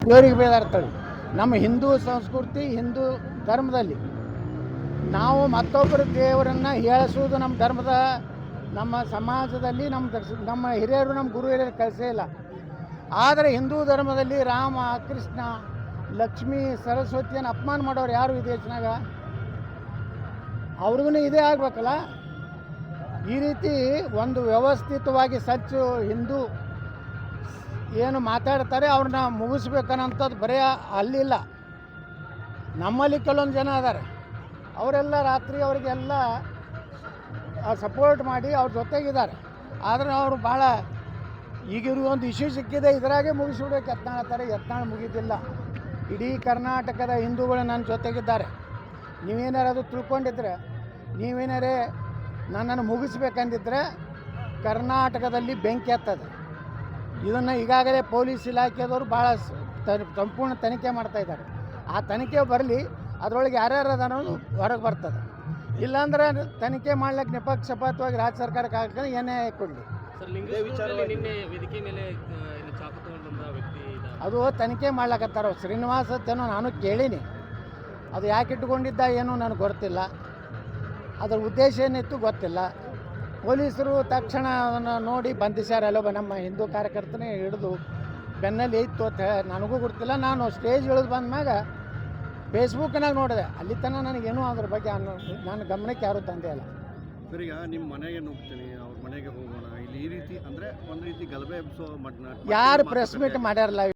ಇವರಿಗೆ ಬೇದಾಡ್ತಾಳೆ. ನಮ್ಮ ಹಿಂದೂ ಸಂಸ್ಕೃತಿ, ಹಿಂದೂ ಧರ್ಮದಲ್ಲಿ ನಾವು ಮತ್ತೊಬ್ಬರ ದೇವರನ್ನು ಹೇಳಿಸುವುದು ನಮ್ಮ ಧರ್ಮದ, ನಮ್ಮ ಸಮಾಜದಲ್ಲಿ ನಮ್ಮ ಹಿರಿಯರು, ನಮ್ಮ ಗುರು ಹಿರಿಯರು ಕಲಿಸೇ ಇಲ್ಲ. ಆದರೆ ಹಿಂದೂ ಧರ್ಮದಲ್ಲಿ ರಾಮ, ಕೃಷ್ಣ, ಲಕ್ಷ್ಮೀ, ಸರಸ್ವತಿಯನ್ನು ಅಪಮಾನ ಮಾಡೋರು ಯಾರು ಈ ದೇಶನಾಗ? ಅವ್ರಿಗೂ ಇದೇ ಆಗಬೇಕಲ್ಲ. ಈ ರೀತಿ ಒಂದು ವ್ಯವಸ್ಥಿತವಾಗಿ ಸಚ್ಚು ಹಿಂದೂ ಏನು ಮಾತಾಡ್ತಾರೆ ಅವ್ರನ್ನ ಮುಗಿಸ್ಬೇಕನ್ನೋಂಥದ್ದು ಬರೀ ಅಲ್ಲಿಲ್ಲ. ನಮ್ಮಲ್ಲಿ ಕೆಲವೊಂದು ಜನ ಅದಾರೆ, ಅವರೆಲ್ಲ ರಾತ್ರಿ ಅವರಿಗೆಲ್ಲ ಸಪೋರ್ಟ್ ಮಾಡಿ ಅವ್ರ ಜೊತೆಗಿದ್ದಾರೆ. ಆದರೆ ಅವರು ಭಾಳ ಈಗಿರೋ ಒಂದು ಇಶ್ಯೂ ಸಿಕ್ಕಿದೆ, ಇದರಾಗೆ ಮುಗಿಸ್ಬಿಡೋಕೆ ಯತ್ನಾಳ್ತಾರೆ. ಯತ್ನಾಳ್ ಮುಗಿದಿಲ್ಲ. ಇಡೀ ಕರ್ನಾಟಕದ ಹಿಂದೂಗಳು ನನ್ನ ಜೊತೆಗಿದ್ದಾರೆ. ನೀವೇನಾರು ಅದು ತಿಳ್ಕೊಂಡಿದ್ರೆ, ನೀವೇನಾರೇ ನನ್ನನ್ನು ಮುಗಿಸ್ಬೇಕಂದಿದ್ರೆ ಕರ್ನಾಟಕದಲ್ಲಿ ಬೆಂಕಿ ಹತ್ತದೆ. ಇದನ್ನು ಈಗಾಗಲೇ ಪೊಲೀಸ್ ಇಲಾಖೆದವರು ಭಾಳ ಸಂಪೂರ್ಣ ತನಿಖೆ ಮಾಡ್ತಾಯಿದ್ದಾರೆ. ಆ ತನಿಖೆ ಬರಲಿ, ಅದರೊಳಗೆ ಯಾರ್ಯಾರು ಅನ್ನೋದು ಹೊರಗೆ ಬರ್ತದೆ. ಇಲ್ಲಾಂದ್ರೆ ತನಿಖೆ ಮಾಡ್ಲಿಕ್ಕೆ ನಿಪಕ್ಷಪಾತವಾಗಿ ರಾಜ್ಯ ಸರ್ಕಾರಕ್ಕೆ ಹಾಕಿದ್ರೆ ಏನೇ ಕೊಡಲಿ. ಅದು ತನಿಖೆ ಮಾಡ್ಲಕತ್ತಾರ. ಶ್ರೀನಿವಾಸ್ ಅಂತೇನೋ ನಾನು ಕೇಳೀನಿ. ಅದು ಯಾಕೆ ಇಟ್ಕೊಂಡಿದ್ದ ಏನೋ ನನಗೆ ಗೊತ್ತಿಲ್ಲ. ಅದರ ಉದ್ದೇಶ ಏನಿತ್ತು ಗೊತ್ತಿಲ್ಲ. ಪೊಲೀಸರು ತಕ್ಷಣ ಅದನ್ನು ನೋಡಿ ಬಂಧಿಸ್ಯಾರ. ಅಲ್ಲೊಬ್ಬ ನಮ್ಮ ಹಿಂದೂ ಕಾರ್ಯಕರ್ತನೇ ಹಿಡಿದು ಬೆನ್ನಲ್ಲಿ ಇತ್ತು ಅಂತ ನನಗೂ ಗೊತ್ತಿಲ್ಲ. ನಾನು ಸ್ಟೇಜ್ ಇಳಿದು ಬಂದ್ಮ್ಯಾಗ ಫೇಸ್ಬುಕ್ನಾಗ ನೋಡಿದೆ. ಅಲ್ಲಿ ತನಕ ನನಗೇನು ಅದ್ರ ಬಗ್ಗೆ ನನ್ನ ಗಮನಕ್ಕೆ ಯಾರೂ ತಂದೆ ಇಲ್ಲ. ಸರ್, ಈಗ ನಿಮ್ಮ ಮನೆಗೆ ನುಗ್ತೀನಿ, ಅವ್ರ ಮನೆಗೆ ಹೋಗೋಣ, ಇಲ್ಲಿ ಈ ರೀತಿ ಅಂದರೆ ಒಂದು ರೀತಿ ಗಲಭೆ ಎಬ್ಸೋ ಯಾರು ಪ್ರೆಸ್ ಮೀಟ್ ಮಾಡ್ಯಾರಲ್ಲ